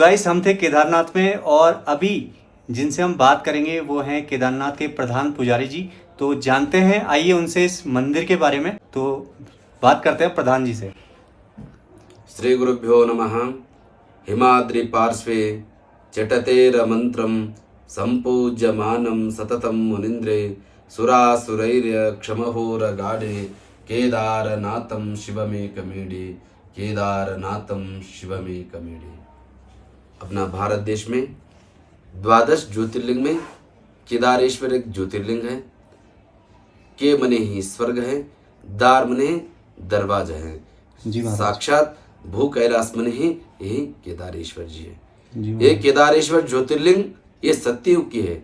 Guys हम थे केदारनाथ में और अभी जिनसे हम बात करेंगे वो हैं केदारनाथ के प्रधान पुजारी जी। तो जानते हैं, आइए उनसे इस मंदिर के बारे में तो बात करते हैं प्रधान जी से। श्री गुरुभ्यो नमः। हिमाद्रि पार्श्वे चटतेरमन्त्रं सम्पूज्यमानं सततं मुनीन्द्रे सुरासुरैर्यक्षमहोरगाढे केदारनाथं शिवमेकमीडे केदारनाथं शिवमेकमीडे। अपना भारत देश में 12 ज्योतिर्लिंग में केदारेश्वर एक ज्योतिर्लिंग है। के मने ही स्वर्ग है, दार मने दरवाजा है। जी महाराज। साक्षात भू कैलाश मने ही यही केदारेश्वर जी है। जी ये केदारेश्वर ज्योतिर्लिंग ये सत्ययुग की है।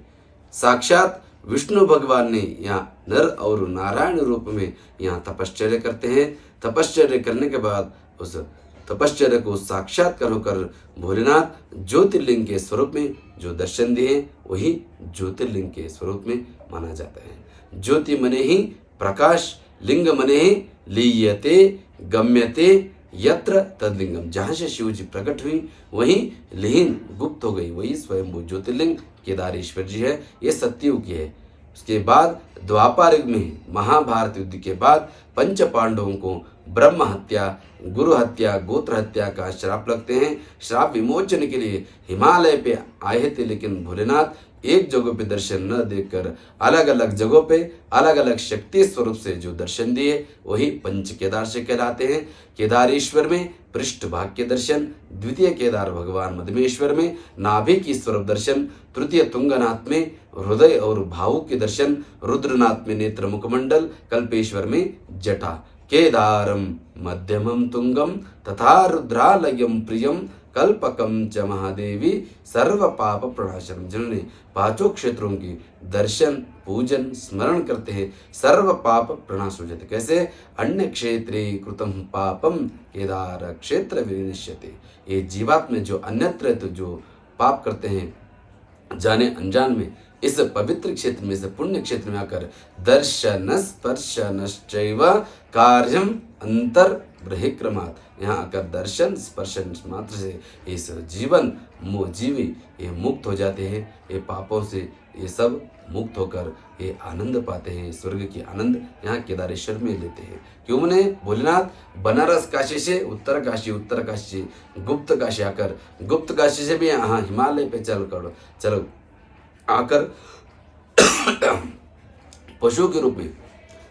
साक्षात विष्णु भगवान ने यहाँ नर और नारायण रूप में यहाँ तपश्चर्या करते हैं। तपश्चर्या करने के बाद उस तपश्चर्या को साक्षात्कार होकर भोलेनाथ ज्योतिर्लिंग के स्वरूप में जो दर्शन दिए वही ज्योतिर्लिंग के स्वरूप में माना जाता है। ज्योति मने ही प्रकाश, लिंग मने ही लीयते गम्यते यत्र तदलिंगम। जहाँ से शिव जी प्रकट हुई वहीं लीन गुप्त हो गई, वही स्वयंभू ज्योतिर्लिंग केदारेश्वर जी है। ये सत्ययुग की है। उसके बाद द्वापर युग में महाभारत युद्ध के बाद पंच पांडवों को ब्रह्म हत्या, गुरु हत्या, गोत्र हत्या का श्राप लगते हैं। श्राप विमोचन के लिए हिमालय पे आए थे, लेकिन भोलेनाथ एक जगह पे दर्शन न देकर अलग अलग जगहों पे अलग अलग शक्ति स्वरूप से जो दर्शन दिए वही पंच केदार से कहलाते हैं। केदारेश्वर में पृष्ठ भाग के दर्शन, द्वितीय केदार भगवान मधमेश्वर में नाभि की स्वरूप दर्शन, तृतीय तुंगनाथ में हृदय और भावु के दर्शन, रुद्रनाथ में नेत्र मुखमंडल, कल्पेश्वर में जटा, केदारम मध्यमम तुंगम तथा रुद्रालयम प्रियम कल्पकम च महादेवी सर्व पाप प्रणाशनम। जिन्होंने पांचों क्षेत्रों की दर्शन पूजन स्मरण करते हैं सर्व पाप प्रणाश हो जाते। कैसे? अन्य क्षेत्रे कृतम पापम केदार क्षेत्र विनिश्यते। ये जीवात्मा जो अन्यत्र तो जो पाप करते हैं जाने अनजान में, इस पवित्र क्षेत्र में से पुण्य क्षेत्र में आकर दर्शन स्पर्शनश्चैव कार्यम अंतर बृहिक्रमात्, यहाँ आकर दर्शन स्पर्शन मात्र से इस जीवन जीवी ये मुक्त हो जाते हैं। ये पापों से ये सब मुक्त होकर ये आनंद पाते हैं, स्वर्ग की आनंद यहाँ केदारेश्वर में लेते हैं। क्यों? ने भोलेनाथ बनारस काशी से उत्तर काशी, उत्तर काशी से गुप्त काशी आकर, गुप्त काशी से भी यहाँ हिमालय पे चल आकर पशु के रूप में,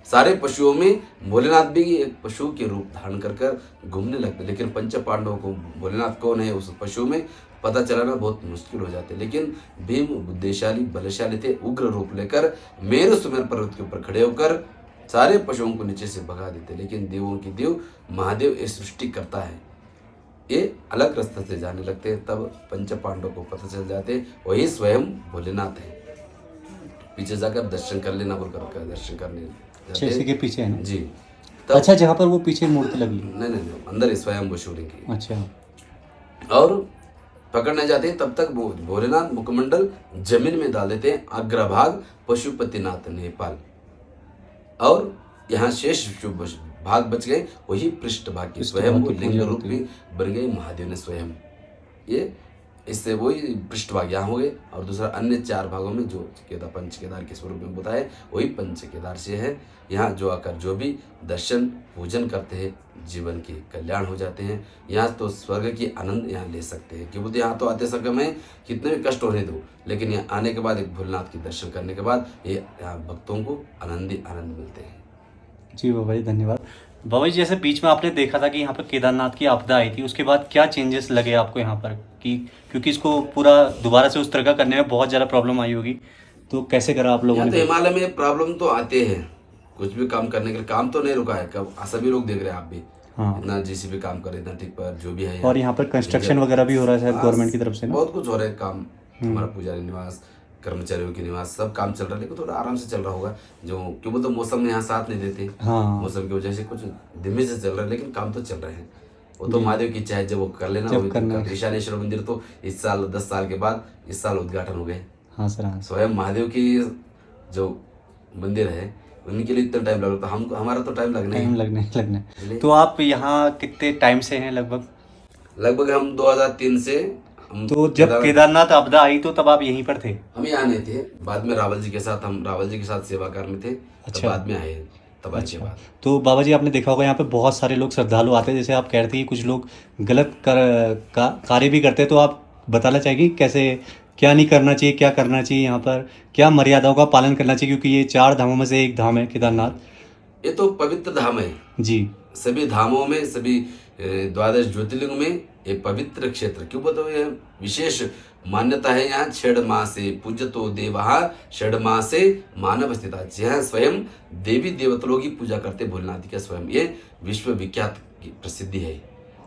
सारे पशुओं में भोलेनाथ भी एक पशु के रूप धारण कर घूमने लगते। लेकिन पंच पांडवों को भोलेनाथ कौन है उस पशु में पता चलाना बहुत मुश्किल हो जाते। लेकिन भीम बुद्धिशाली बलशाली थे, उग्र रूप लेकर मेरु सुमेर पर्वत के ऊपर खड़े होकर सारे पशुओं को नीचे से भगा देते। लेकिन देवों की देव महादेव ये सृष्टि करता है, ये अलग रास्ते से जाने लगते हैं। तब पंच पांडवों को पता चल जाते वही स्वयं भोलेनाथ है। पीछे जाकर दर्शन कर लेना बोलकर दर्शन करने जैसे के पीछे है ना जी। अच्छा, जहाँ पर वो पीछे मूर्ति लगी? नहीं, अंदर स्वयं शिवलिंग की। अच्छा। और पकड़ने जाते हैं तब तक भोलेनाथ मुखमंडल जमीन में डाल देते हैं। अग्रभाग पशुपतिनाथ नेपाल, और यहाँ शेष जो भाग बच गए वही पृष्ठ भाग की स्वयं लिंग रूप में बन गए महादेव ने स्वयं। ये इससे वही पृष्ठ भाग यहाँ हो गए, और दूसरा अन्य 4 भागों में जो पंच केदार के स्वरूप में बताए वही पंच केदार से है। यहाँ जो आकर जो भी दर्शन पूजन करते हैं जीवन के कल्याण हो जाते हैं। यहाँ तो स्वर्ग की आनंद यहाँ ले सकते हैं। क्यों बोलते? यहाँ तो आते समय में कितने भी कष्ट होने दो, लेकिन यहाँ आने के बाद एक भोलेनाथ के दर्शन करने के बाद ये यहाँ भक्तों को आनंद ही आनंद मिलते हैं। जी बाबा जी, धन्यवाद। बाबा जी, जैसे बीच में आपने देखा था कि यहाँ पर केदारनाथ की आपदा आई थी, उसके बाद क्या चेंजेस लगे आपको यहाँ पर? कि क्योंकि इसको पूरा दोबारा से उस तरह का करने में बहुत ज़्यादा प्रॉब्लम आई होगी, तो कैसे करा आप लोगों ने? तो हिमालय में प्रॉब्लम तो आते हैं, कुछ भी काम करने के लिए काम तो नहीं रुका है। कब सभी लोग देख रहे हैं, आप भी हाँ, इतना जेसीबी काम कर रहे, इतना टिप्पर जो भी है। और यहाँ पर कंस्ट्रक्शन वगैरह भी हो रहा है गवर्नमेंट की तरफ से ना? बहुत कुछ हो रहा है काम। हमारा पुजारी निवास, कर्मचारियों के निवास, सब काम चल रहा है, लेकिन थोड़ा आराम से चल रहा होगा। जो क्यों बोलते मौसम यहाँ साथ नहीं देते। हाँ, मौसम की वजह से कुछ धीमे से चल रहा है, लेकिन काम तो चल रहे हैं। वो तो महादेव की चाहे जब वो कर लेना। ईशानेश्वर मंदिर तो इस साल 10 साल के बाद इस साल उद्घाटन हो गए। हाँ सर, हाँ। स्वयं महादेव की जो मंदिर है उनके लिए इतना टाइम लग रहा था, हम हमारा तो टाइम लगने। तो आप यहाँ कितने टाइम से हैं? लगभग हम 2003 से तो जब केदारनाथ आपदा आई तो तब आप यहीं पर थे? हम यहाँ नहीं थे, बाद में रावल जी के साथ, हम रावल जी के साथ सेवा कार्य में थे, तब अच्छा। बाद में आए तबाही के बाद। तो बाबा जी आपने देखा होगा यहाँ पे बहुत सारे लोग श्रद्धालु आते हैं, जैसे आप कह रहे थे कि कुछ लोग गलत कार्य भी करते हैं, तो आप बताना चाहेंगे कैसे, क्या नहीं करना चाहिए, क्या करना चाहिए, यहाँ पर क्या मर्यादाओं का पालन करना चाहिए, क्योंकि ये 4 धामों में से एक धाम है केदारनाथ। ये तो पवित्र धाम है जी। सभी धामों में, सभी 12 ज्योतिर्लिंग में ये पवित्र क्षेत्र क्यों बताओ, ये विशेष मान्यता है। यहाँ षड मासे पूज्यतो देवः षड मासे मानव स्थिता, जहाँ स्वयं देवी देवता लोग ही पूजा करते भोलेनाथ के, स्वयं ये विश्व विख्यात की प्रसिद्धि है।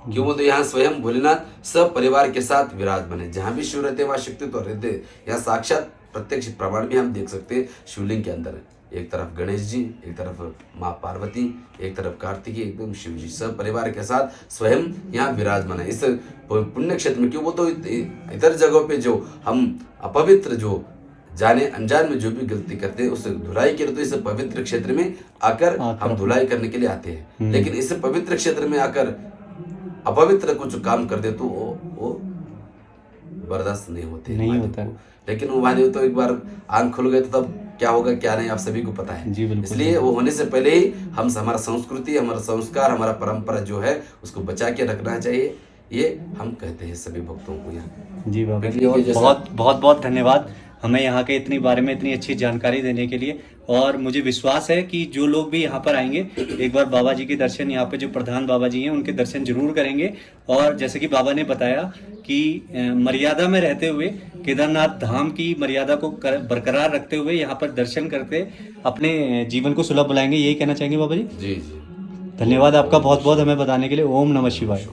क्यों बोलते यहाँ स्वयं भोलेनाथ सब परिवार के साथ विराजमान है, जहाँ भी शिव रहते वहाँ शक्ति तो रहते। यहाँ साक्षात प्रत्यक्ष प्रमाण भी हम देख सकते हैं शिवलिंग के अंदर। एक तरफ गणेश जी, एक तरफ माँ पार्वती, एक तरफ कार्तिकी, एकदम शिव जी सब परिवार के साथ स्वयं यहाँ विराजमान है इस पुण्य क्षेत्र में। क्यों बोलते इतर जगहों पे जो हम अपवित्र, जो जाने अनजान में जो भी गलती करते हैं उससे धुलाई के लिए, तो इस पवित्र क्षेत्र में आकर हम धुलाई करने के लिए आते हैं। लेकिन इस पवित्र क्षेत्र में आकर अपवित्र कुछ काम कर दे तो वो बर्दाश्त नहीं होते, नहीं होता। लेकिन वो महादेव तो एक बार आंख खुल गए तो तब क्या होगा क्या नहीं आप सभी को पता है। जी बिल्कुल। इसलिए वो होने से पहले ही हम हमारा संस्कृति, हमारा संस्कार, हमारा परंपरा जो है उसको बचा के रखना चाहिए, ये हम कहते हैं सभी भक्तों को यहाँ। जी बाबा जी, और बहुत बहुत बहुत धन्यवाद हमें यहाँ के इतनी बारे में इतनी अच्छी जानकारी देने के लिए। और मुझे विश्वास है कि जो लोग भी यहाँ पर आएंगे एक बार बाबा जी के दर्शन, यहाँ पे जो प्रधान बाबा जी हैं उनके दर्शन जरूर करेंगे। और जैसे कि बाबा ने बताया कि मर्यादा में रहते हुए, केदारनाथ धाम की मर्यादा को बरकरार रखते हुए यहाँ पर दर्शन करते अपने जीवन को सुलभ बनाएंगे, यही कहना चाहेंगे बाबा जी? जी जी, धन्यवाद आपका बहुत बहुत हमें बताने के लिए। ओम नमः शिवाय।